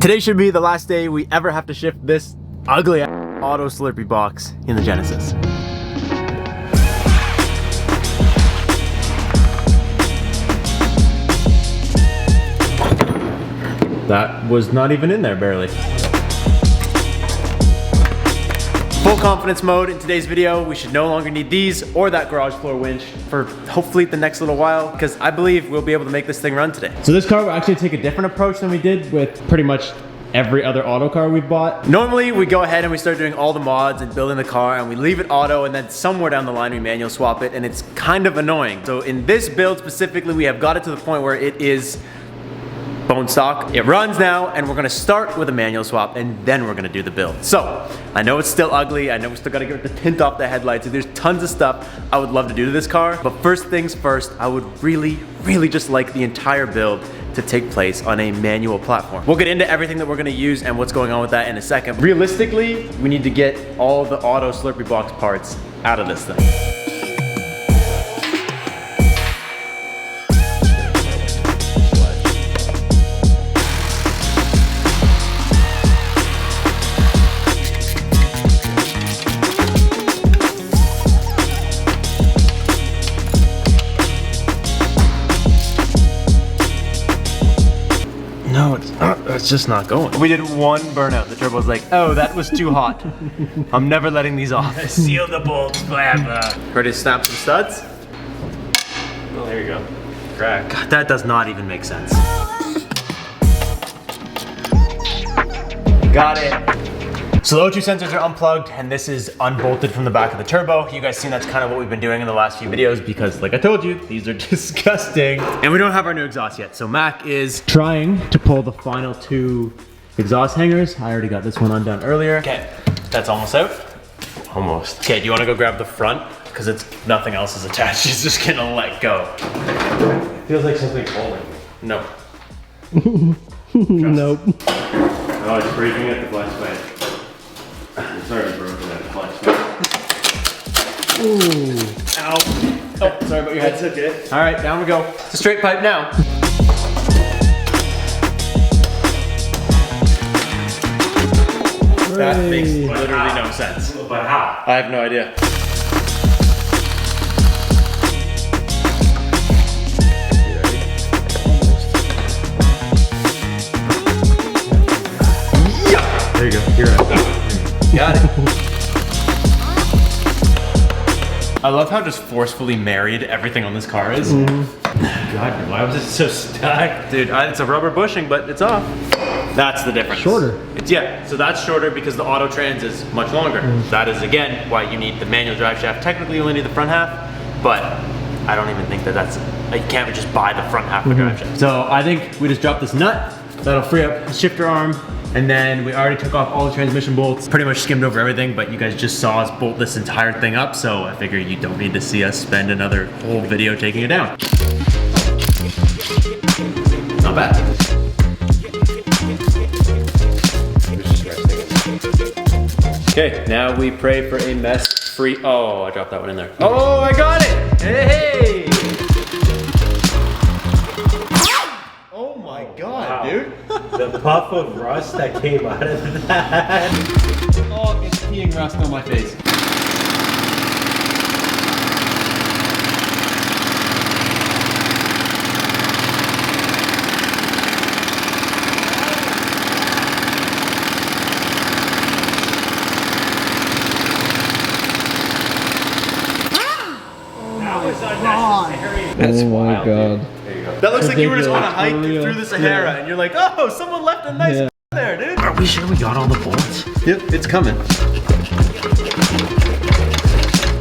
Today should be the last day we ever have to shift this ugly auto Slurpee box in the Genesis. That was not even in there, barely. Full confidence mode in today's video. We should no longer need these or that garage floor winch for hopefully the next little while, because I believe we'll be able to make this thing run today. So this car will actually take a different approach than we did with pretty much every other auto car we've bought. Normally we go ahead and we start doing all the mods and building the car and we leave it auto, and then somewhere down the line we manual swap it, and it's kind of annoying. So in this build specifically, we have got it to the point where it is bone stock. It runs now, and we're gonna start with a manual swap and then we're gonna do the build. So I know it's still ugly, I know we still gotta get the tint off the headlights, there's tons of stuff I would love to do to this car, but first things first, I would really just like the entire build to take place on a manual platform. We'll get into everything that we're gonna use and what's going on with that in a second. Realistically, we need to get all the auto Slurpee box parts out of this thing. No, it's just not going. We did one burnout. The turbo's like, oh, that was too hot. I'm never letting these off. Seal the bolts, blah, blah. Ready to snap some studs? Oh, there you go. Crack. God, that does not even make sense. Got it. So the O2 sensors are unplugged, and this is unbolted from the back of the turbo. You guys seen that's kind of what we've been doing in the last few videos, because like I told you, these are disgusting. And we don't have our new exhaust yet. So Mac is trying to pull the final two exhaust hangers. I already got this one undone earlier. Okay, that's almost out. Almost. Okay, do you want to go grab the front? Because it's nothing else is attached. It's just gonna let go. It feels like something's holding. No. Nope. Oh, it's breathing at the clutch plate. It's already broken at the clutch. Ooh. Ow. Oh, sorry about your head. That's okay. All right, down we go. It's a straight pipe now. That makes literally no sense. But how? I have no idea. Yeah. There you go. You're right. Got it. I love how just forcefully married everything on this car is. God, why was it so stuck? Dude, it's a rubber bushing, but it's off. That's the difference. Shorter. Yeah, so that's shorter because the auto trans is much longer. That is, again, why you need the manual drive shaft. Technically, you only need the front half, but I don't even think that's, you can't just buy the front half of the drive shaft. So I think we just dropped this nut. That'll free up the shifter arm. And then we already took off all the transmission bolts, pretty much skimmed over everything, but you guys just saw us bolt this entire thing up, so I figure you don't need to see us spend another whole video taking it down. Not bad. Okay, now we pray for a mess-free, oh, I dropped that one in there. Oh, I got it! Hey! Oh my God, wow. Dude. The puff of rust that came out of that. Oh, it's peeing rust on my face. That's oh my wild, God. Dude. There you go. That looks like you were just on a hike through the Sahara and you're like, oh, someone left a nice there, dude. Are we sure we got all the bolts? Yep, it's coming.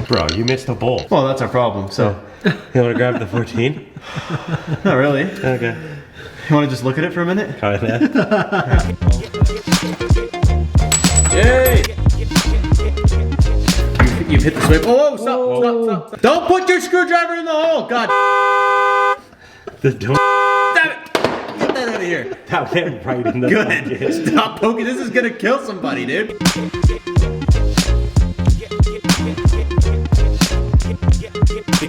Bro, you missed a bolt. Well, that's our problem, so. You wanna grab the 14? Not really. Okay. You wanna just look at it for a minute? Try that. Yay! You've hit the switch. Oh, stop. Don't put your screwdriver in the hole, God. The door. Damn it! Get that out of here. That went right in the Good. bucket. Stop poking. This is gonna kill somebody, dude.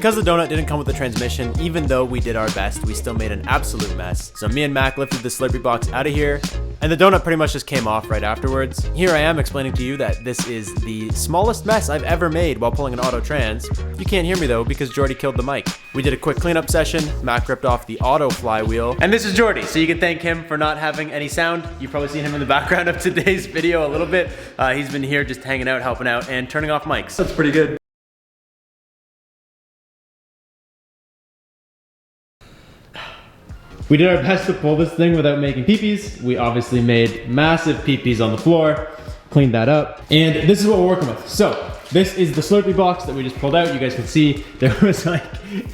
because the donut didn't come with the transmission, even though we did our best, we still made an absolute mess. So me and Mac lifted the Slurpee box out of here, and the donut pretty much just came off right afterwards. Here I am explaining to you that this is the smallest mess I've ever made while pulling an auto trans. You can't hear me though because Jordy killed the mic. We did a quick cleanup session, Mac ripped off the auto flywheel, and this is Jordy, so you can thank him for not having any sound. You've probably seen him in the background of today's video a little bit. He's been here just hanging out, helping out, and turning off mics. That's pretty good. We did our best to pull this thing without making peepees. We obviously made massive peepees on the floor, cleaned that up, and this is what we're working with. So, this is the Slurpee box that we just pulled out. You guys can see there was like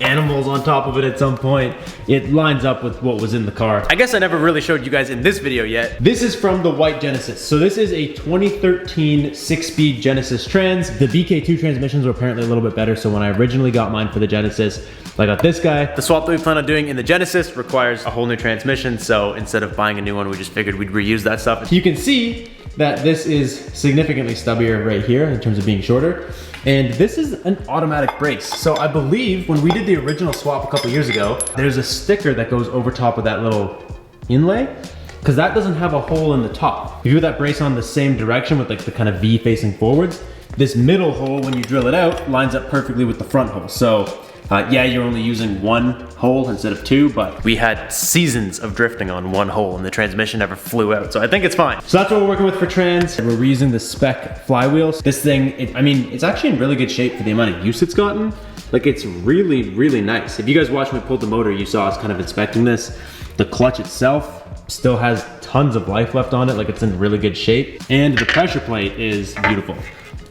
animals on top of it at some point. It lines up with what was in the car. I guess I never really showed you guys in this video yet. This is from the white Genesis. So this is a 2013 6-speed Genesis trans. The BK2 transmissions were apparently a little bit better, so when I originally got mine for the Genesis, I got this guy. The swap that we plan on doing in the Genesis requires a whole new transmission, so instead of buying a new one, we just figured we'd reuse that stuff. You can see that this is significantly stubbier right here in terms of being shorter. And this is an automatic brace. So I believe when we did the original swap a couple years ago, there's a sticker that goes over top of that little inlay, because that doesn't have a hole in the top. If you put that brace on the same direction with like the kind of V facing forwards, this middle hole, when you drill it out, lines up perfectly with the front hole. So yeah, you're only using one hole instead of two, but we had seasons of drifting on one hole and the transmission never flew out, so I think it's fine. So that's what we're working with for trans. We're reusing the Spec flywheels. This thing, I mean, it's actually in really good shape for the amount of use it's gotten. Like, it's really, really nice. If you guys watched when we pulled the motor, you saw us kind of inspecting this. The clutch itself still has tons of life left on it, like it's in really good shape. And the pressure plate is beautiful.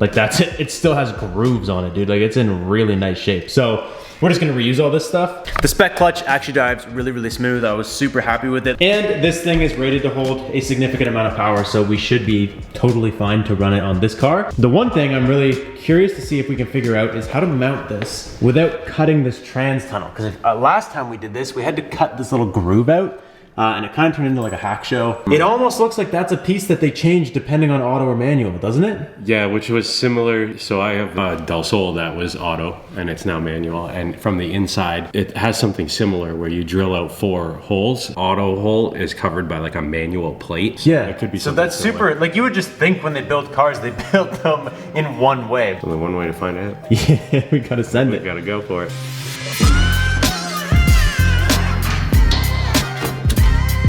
Like, that's it. It still has grooves on it, dude. Like, it's in really nice shape. So we're just gonna reuse all this stuff. The Spec Clutch actually drives really, really smooth. I was super happy with it. And this thing is rated to hold a significant amount of power, so we should be totally fine to run it on this car. The one thing I'm really curious to see if we can figure out is how to mount this without cutting this trans tunnel. Because last time we did this, we had to cut this little groove out. And it kind of turned into like a hack show. It almost looks like that's a piece that they changed depending on auto or manual, doesn't it? Yeah, which was similar. So I have a Del Sol that was auto and it's now manual. And from the inside, it has something similar where you drill out 4 holes. Auto hole is covered by like a manual plate. Yeah, it could be so that's similar. super, like you would just think when they build cars, they built them in one way. Only one way to find out. Yeah, we gotta send it. We gotta go for it.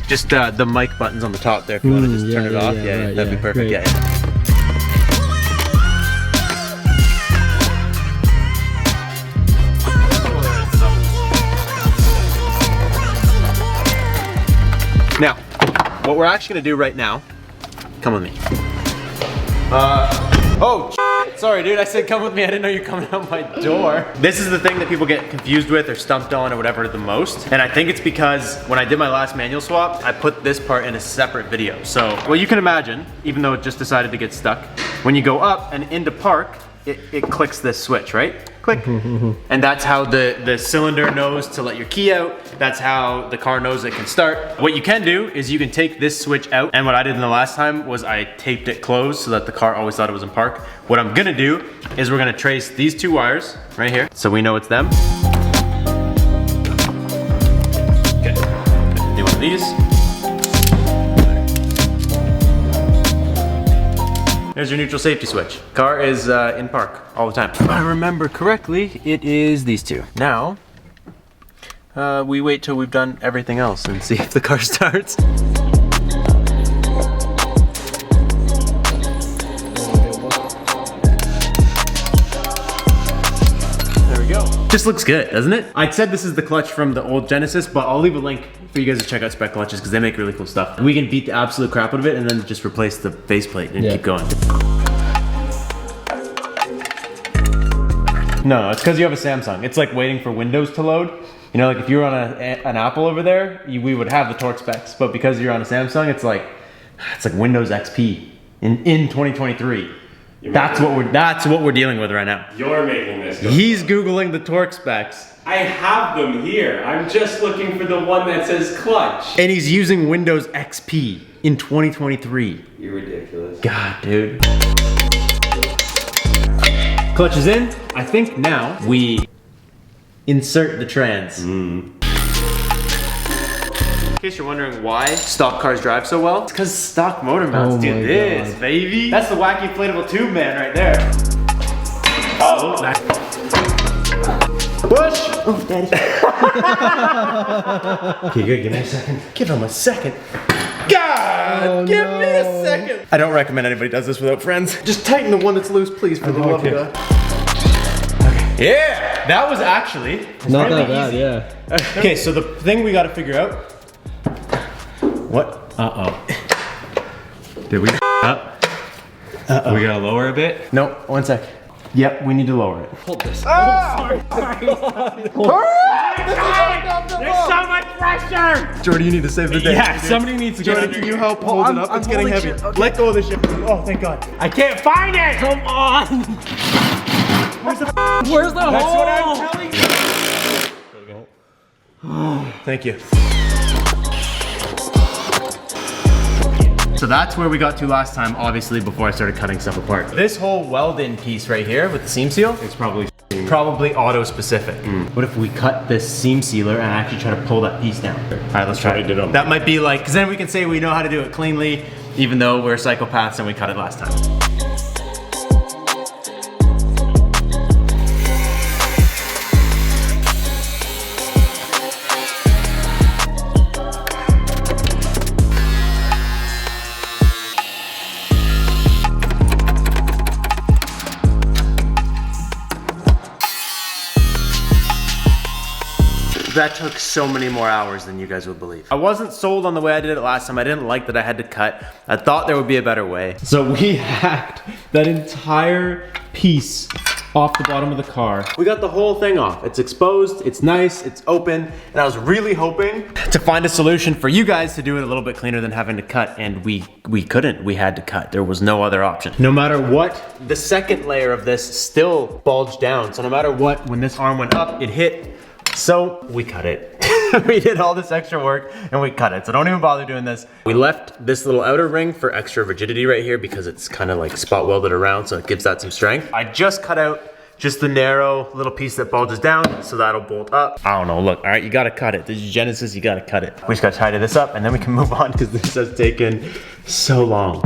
Just the mic buttons on the top there, if you want to just turn it off. Yeah, right, that'd be perfect. Great. Yeah. Now, what we're actually gonna do right now, come with me. Oh, sorry dude, I said come with me, I didn't know you're coming out my door. This is the thing that people get confused with or stumped on or whatever the most. And I think it's because when I did my last manual swap, I put this part in a separate video. So, well you can imagine, even though it just decided to get stuck, when you go up and into park, it clicks this switch, right? Click. And that's how the cylinder knows to let your key out. That's how the car knows it can start. What you can do is you can take this switch out, and what I did in the last time was I taped it closed so that the car always thought it was in park. What I'm gonna do is we're gonna trace these 2 wires right here so we know it's them. Okay, do one of these. There's your neutral safety switch. Car is in park all the time. If I remember correctly, it is these 2. Now, we wait till we've done everything else and see if the car starts. There we go. Just looks good, doesn't it? I said this is the clutch from the old Genesis, but I'll leave a link for you guys to check out Spec Clutches because they make really cool stuff. We can beat the absolute crap out of it and then just replace the faceplate and keep going. No, it's because you have a Samsung. It's like waiting for Windows to load. You know, like if you were on an Apple over there, we would have the torque specs, but because you're on a Samsung, it's like Windows XP in 2023. That's what we're dealing with right now. You're making this. He's Googling the torque specs. I have them here. I'm just looking for the one that says clutch. And he's using Windows XP in 2023. You're ridiculous. God, dude. Clutch is in. I think now we insert the trans. In case you're wondering why stock cars drive so well, it's because stock motor mounts do this, baby. That's the wacky inflatable tube man right there. Oh, push! Oh, daddy. Okay, good. Give me a second. Give him a second. God, give me a second. I don't recommend anybody does this without friends. Just tighten the one that's loose, please, for the love of God. Okay. Yeah, that was actually not that bad, yeah. Okay, so the thing we got to figure out. What? Did we up? We gotta lower a bit? No, 1 sec. Yep, we need to lower it. Hold this. There's so much pressure! Jordy, you need to save the day. Yeah, somebody needs to Jordy, get can you help hold it up? It's getting heavy. Let go of the ship. Oh, thank God. I can't find it! Come on! Where's the hole? That's what I'm telling you! Thank you. So that's where we got to last time, obviously, before I started cutting stuff apart. This whole weld-in piece right here with the seam seal, It's probably auto specific. What if we cut this seam sealer and actually try to pull that piece down? All right, let's try it. That might be like, because then we can say we know how to do it cleanly, even though we're psychopaths and we cut it last time. That took so many more hours than you guys would believe. I wasn't sold on the way I did it last time. I didn't like that I had to cut. I thought there would be a better way. So we hacked that entire piece off the bottom of the car. We got the whole thing off. It's exposed, it's nice, it's open, and I was really hoping to find a solution for you guys to do it a little bit cleaner than having to cut, and we couldn't. We had to cut. There was no other option. No matter what, the second layer of this still bulged down. So no matter what, when this arm went up, it hit. So we cut it. We did all this extra work and we cut it. So don't even bother doing this. We left this little outer ring for extra rigidity right here because it's kind of like spot welded around, so it gives that some strength. I just cut out just the narrow little piece that bulges down, so that'll bolt up. I don't know, look, all right, you gotta cut it. This is Genesis, you gotta cut it. We just gotta tidy this up and then we can move on because this has taken so long.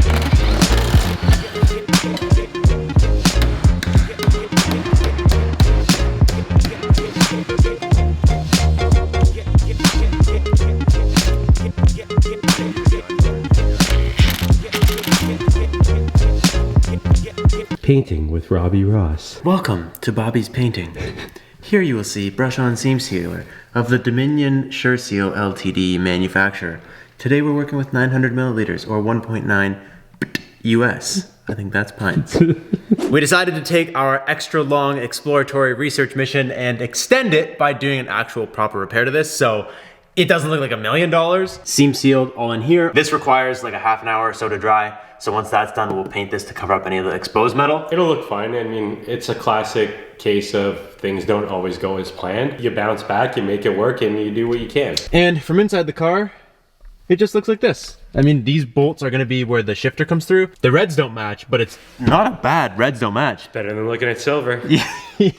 Painting with Robbie Ross. Welcome to Bobby's Painting. Here you will see brush-on seam sealer of the Dominion SureSeal Ltd manufacturer. Today we're working with 900 milliliters or 1.9 US. I think that's pints. We decided to take our extra long exploratory research mission and extend it by doing an actual proper repair to this, so it doesn't look like $1 million. Seam sealed all in here. This requires like a half an hour or so to dry. So once that's done, we'll paint this to cover up any of the exposed metal. It'll look fine. I mean, it's a classic case of things don't always go as planned. You bounce back, you make it work, and you do what you can. And from inside the car, it just looks like this. I mean, these bolts are gonna be where the shifter comes through. The reds don't match, but it's not a bad reds don't match. Better than looking at silver.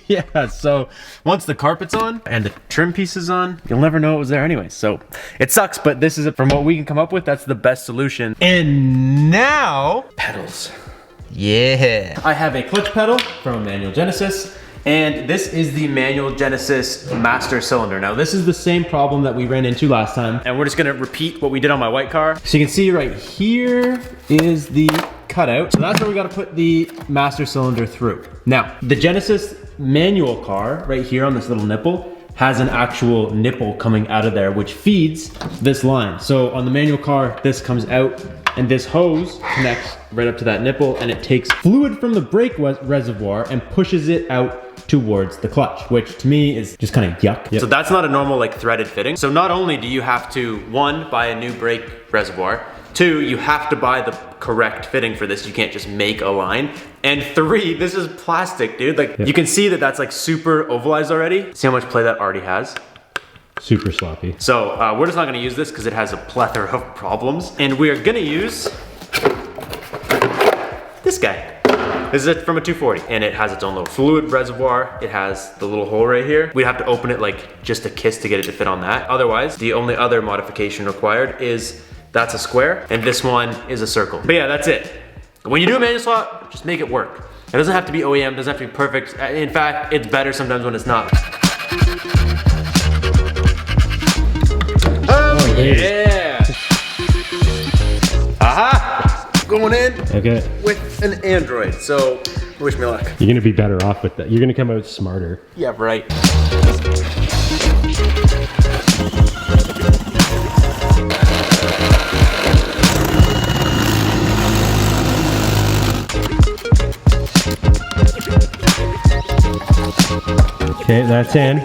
Yeah, so once the carpet's on and the trim piece is on, you'll never know it was there anyway. So it sucks, but this is, from what we can come up with, that's the best solution. And now, pedals. Yeah. I have a clutch pedal from Manual Genesis. And this is the Manual Genesis master cylinder. Now this is the same problem that we ran into last time. And we're just gonna repeat what we did on my white car. So you can see right here is the cutout. So that's where we gotta put the master cylinder through. Now, the Genesis manual car right here on this little nipple has an actual nipple coming out of there, which feeds this line. So on the manual car, this comes out and this hose connects right up to that nipple and it takes fluid from the brake reservoir and pushes it out towards the clutch, which to me is just kind of yuck. Yep. So that's not a normal like threaded fitting. So not only do you have to, one, buy a new brake reservoir, two, you have to buy the correct fitting for this. You can't just make a line. And three, this is plastic, dude. Like you can see that that's like super ovalized already. See how much play that already has? Super sloppy. So we're just not gonna use this because it has a plethora of problems. And we are gonna use this guy. This is from a 240, and it has its own little fluid reservoir. It has the little hole right here. We'd have to open it like just a kiss to get it to fit on that. Otherwise, the only other modification required is that's a square, and this one is a circle. But yeah, that's it. When you do a manual swap, just make it work. It doesn't have to be OEM, it doesn't have to be perfect. In fact, it's better sometimes when it's not. Oh yeah! Aha! Going in with an Android, so wish me luck. You're gonna be better off with that. You're gonna come out smarter. Yeah, right. Okay, that's in.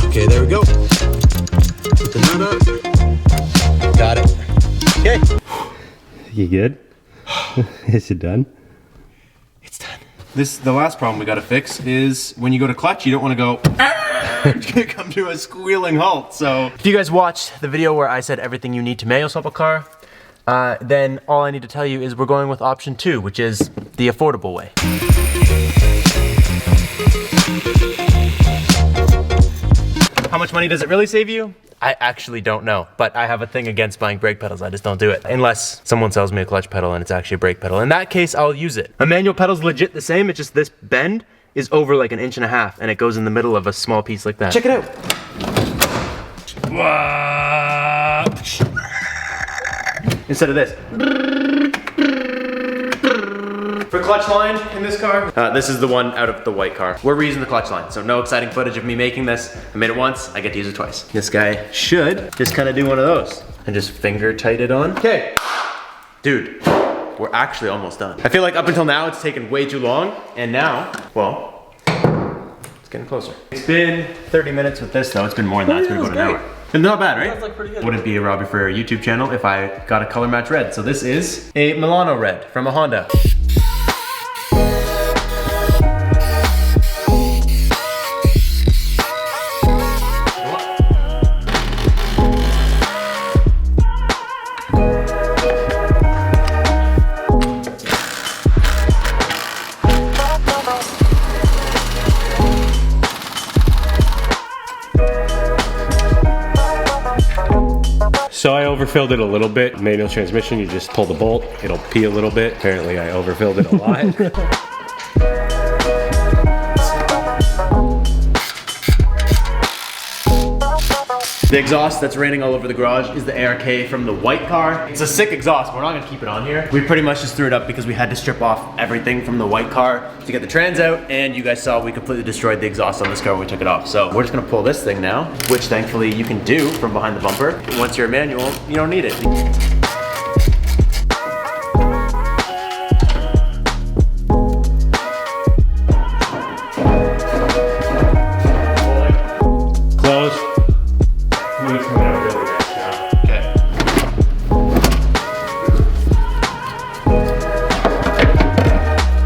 Okay, there we go. Put the nut up. Got it. Okay. You good? Is it done? It's done. The last problem we gotta fix is when you go to clutch, you don't wanna go, it's gonna come to a squealing halt, so. If you guys watched the video where I said everything you need to manual swap a car, then all I need to tell you is we're going with option 2, which is the affordable way. How much money does it really save you? I actually don't know, but I have a thing against buying brake pedals. I just don't do it. Unless someone sells me a clutch pedal and it's actually a brake pedal. In that case, I'll use it. A manual pedal's legit the same, it's just this bend is over like 1.5 inches and it goes in the middle of a small piece like that. Check it out. Instead of this. For clutch line in this car, this is the one out of the white car. We're reusing the clutch line, so no exciting footage of me making this. I made it once, I get to use it twice. This guy should just kind of do one of those and just finger tight it on. Okay, dude, we're actually almost done. I feel like up until now it's taken way too long, and now, well, it's getting closer. It's been 30 minutes with this though. It's been more than that, it's been about an hour. It's not bad, right? That's like pretty good. Wouldn't be a Robbie Ferreira YouTube channel if I got a color match red. So this is a Milano red from a Honda. So I overfilled it a little bit. Manual transmission, you just pull the bolt, it'll pee a little bit. Apparently I overfilled it a lot. The exhaust that's raining all over the garage is the ARK from the white car. It's a sick exhaust, but we're not gonna keep it on here. We pretty much just threw it up because we had to strip off everything from the white car to get the trans out, and you guys saw we completely destroyed the exhaust on this car when we took it off. So we're just gonna pull this thing now, which thankfully you can do from behind the bumper. Once you're a manual, you don't need it. Close. It's coming out really nice now. Okay.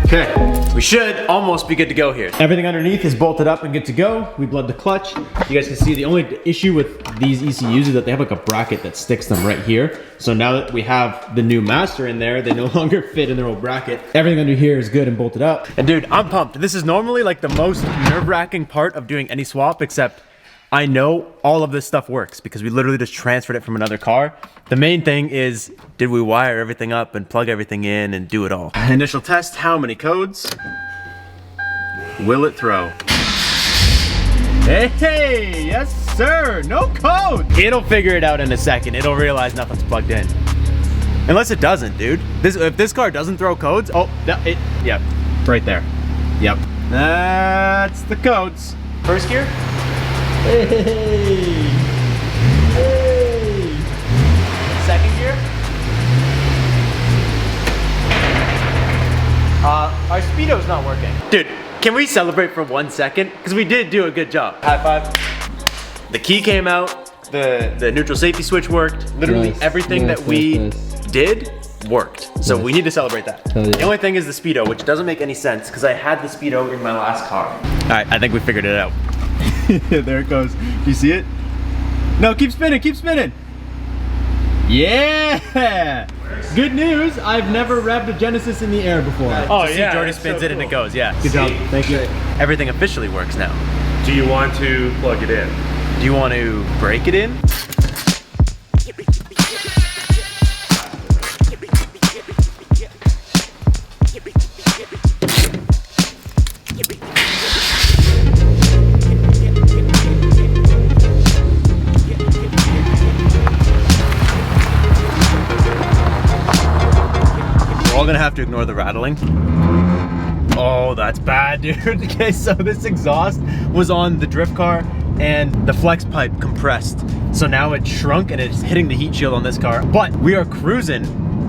Okay, we should almost be good to go here. Everything underneath is bolted up and good to go. We bled the clutch. You guys can see the only issue with these ECUs is that they have like a bracket that sticks them right here. So now that we have the new master in there, they no longer fit in their old bracket. Everything under here is good and bolted up. And dude, I'm pumped. This is normally like the most nerve-wracking part of doing any swap, except I know all of this stuff works because we literally just transferred it from another car. The main thing is, did we wire everything up and plug everything in and do it all? Initial test, how many codes will it throw? Hey, yes sir, no code. It'll figure it out in a second. It'll realize nothing's plugged in. Unless it doesn't, dude. If this car doesn't throw codes, yep, right there. Yep, that's the codes. First gear. Hey! Hey! Second gear. Our speedo's not working. Dude, can we celebrate for 1 second? Because we did do a good job. High five. The key came out. The neutral safety switch worked. Literally everything that we did worked. So we need to celebrate that. Yeah. The only thing is the speedo, which doesn't make any sense because I had the speedo in my last car. All right, I think we figured it out. There it goes. You see it? No, keep spinning, keep spinning. Yeah! Good news, I've never revved a Genesis in the air before. Oh yeah, Jordy spins it and it goes, yeah. Good job, thank you. Everything officially works now. Do you want to plug it in? Do you want to break it in? We're all gonna have to ignore the rattling. Oh, that's bad, dude. Okay, so this exhaust was on the drift car and the flex pipe compressed. So now it shrunk and it's hitting the heat shield on this car. But we are cruising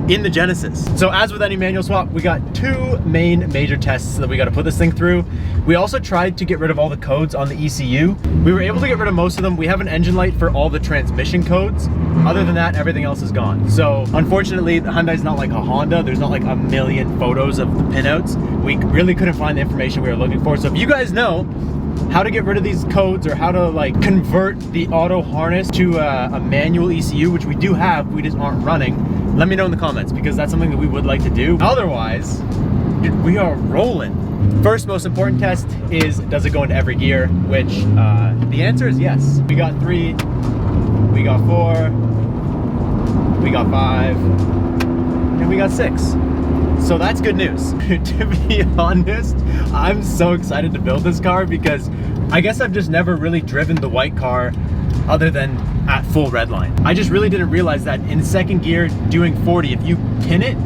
in the Genesis. So as with any manual swap, we got two main major tests that we got to put this thing through. We also tried to get rid of all the codes on the ECU. We were able to get rid of most of them. We have an engine light for all the transmission codes. Other than that, everything else is gone. So unfortunately, the Hyundai's not like a Honda. There's not like a million photos of the pinouts. We really couldn't find the information we were looking for. So if you guys know how to get rid of these codes or how to like convert the auto harness to a manual ECU, which we do have, we just aren't running, let me know in the comments because that's something that we would like to do. Otherwise, dude, we are rolling. First most important test is, does it go into every gear? Which the answer is yes. We got 3, we got 4, we got 5, and we got 6. So that's good news. To be honest, I'm so excited to build this car because I guess I've just never really driven the white car other than at full red line. I just really didn't realize that in second gear doing 40, if you pin it,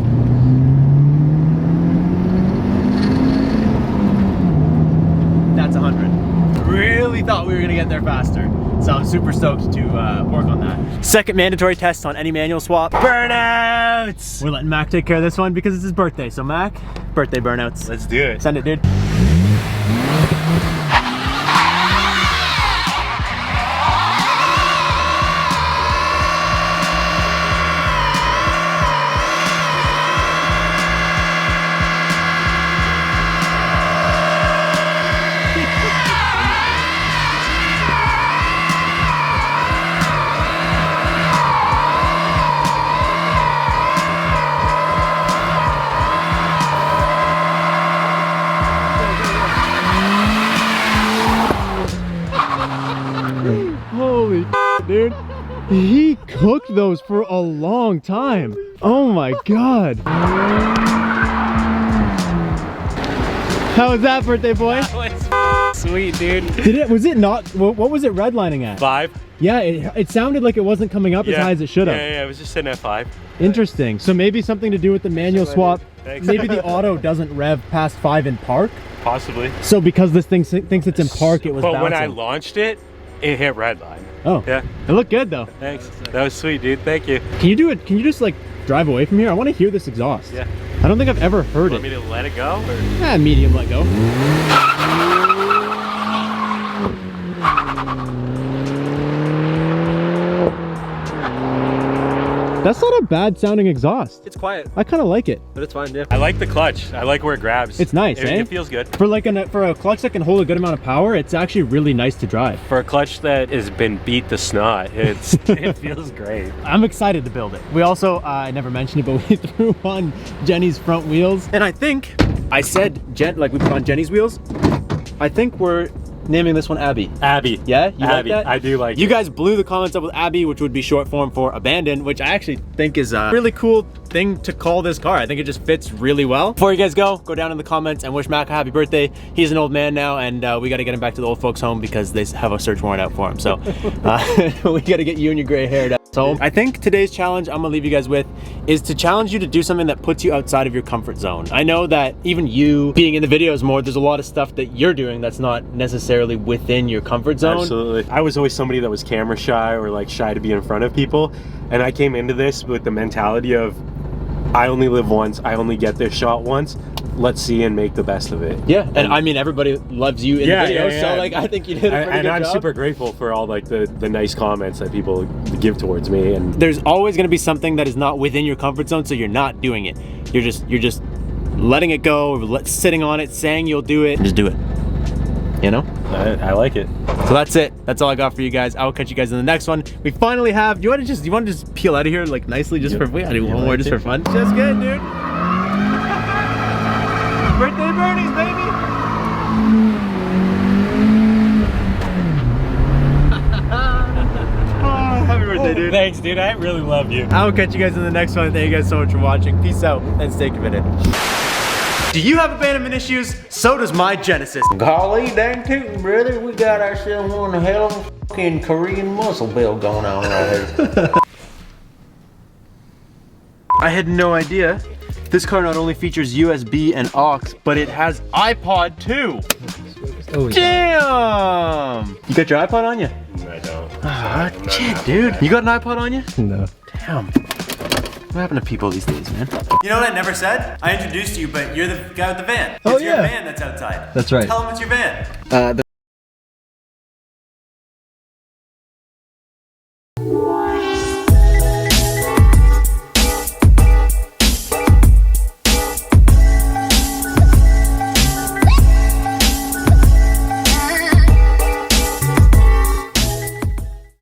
that's 100. Really thought we were gonna get there faster. So I'm super stoked to work on that. Second mandatory test on any manual swap, burnouts! We're letting Mac take care of this one because it's his birthday. So Mac, birthday burnouts. Let's do it. Send it, dude. Holy dude. He cooked those for a long time. Oh my God. How was that, birthday boy? That was sweet, dude. Was it not, what was it redlining at? 5. Yeah, it sounded like it wasn't coming up as high as it should have. Yeah, it was just sitting at 5. Interesting. So maybe something to do with the manual swap. Thanks. Maybe the auto doesn't rev past 5 in park. Possibly. So because this thing thinks it's in park, it was bouncing. But when I launched it, it hit red line. Oh. Yeah. It looked good though. Thanks. That was sweet, dude. Thank you. Can you do it? Can you just like drive away from here? I want to hear this exhaust. Yeah. I don't think I've ever heard Want me to let it go? Or? Medium let go. That's not a bad sounding exhaust. It's quiet, I kind of like it. but it's fine, yeah. I like the clutch. I like where it grabs. It's nice, eh? It feels good. For like for a clutch that can hold a good amount of power, it's actually really nice to drive. For a clutch that has been beat to snot, it feels great. I'm excited to build it. We also, I never mentioned it, but we threw on Jenny's front wheels. And I think I said, like we put on Jenny's wheels. I think we're naming this one Abby. Abby. Yeah? You Abby. like that? I do like You it. guys blew the comments up with Abby, which would be short form for abandoned, which I actually think is a really cool thing to call this car. I think it just fits really well. Before you guys go down in the comments and wish Mac a happy birthday. He's an old man now, and we got to get him back to the old folks home because they have a search warrant out for him. So we got to get you and your gray hair home. I think today's challenge I'm gonna leave you guys with is to challenge you to do something that puts you outside of your comfort zone. I know that even you being in the videos more, there's a lot of stuff that you're doing that's not necessarily within your comfort zone. Absolutely. I was always somebody that was camera shy or like shy to be in front of people, and I came into this with the mentality of I only live once, I only get this shot once. Let's see and make the best of it. Yeah, and I mean everybody loves you in the video, yeah. so like I think you did a pretty and good I'm job. super grateful for all like the nice comments that people give towards me. And There's always gonna be something that is not within your comfort zone, so you're not doing it. You're just letting it go, sitting on it, saying you'll do it. Just do it. You know? I like it. So that's it. That's all I got for you guys. I will catch you guys in the next one. We finally have. You want to just peel out of here like nicely, just for we gotta do one more just for fun. Just good, dude. Birthday birdies, baby. Oh, happy birthday, dude. Thanks, dude. I really love you. I will catch you guys in the next one. Thank you guys so much for watching. Peace out and stay committed. Do you have abandonment issues? So does my Genesis. Golly dang tootin', brother. We got ourselves one hell of a fucking Korean muscle bill going on right here. I had no idea. This car not only features USB and aux, but it has iPod too. Oh, Damn! You got your iPod on you? I don't. Ah, shit, dude. You got an iPod on you? No. Damn. What happened to people these days, man? You know what I never said? I introduced you, but you're the guy with the van. Oh, it's your yeah. van that's outside. That's right. Tell them it's your van.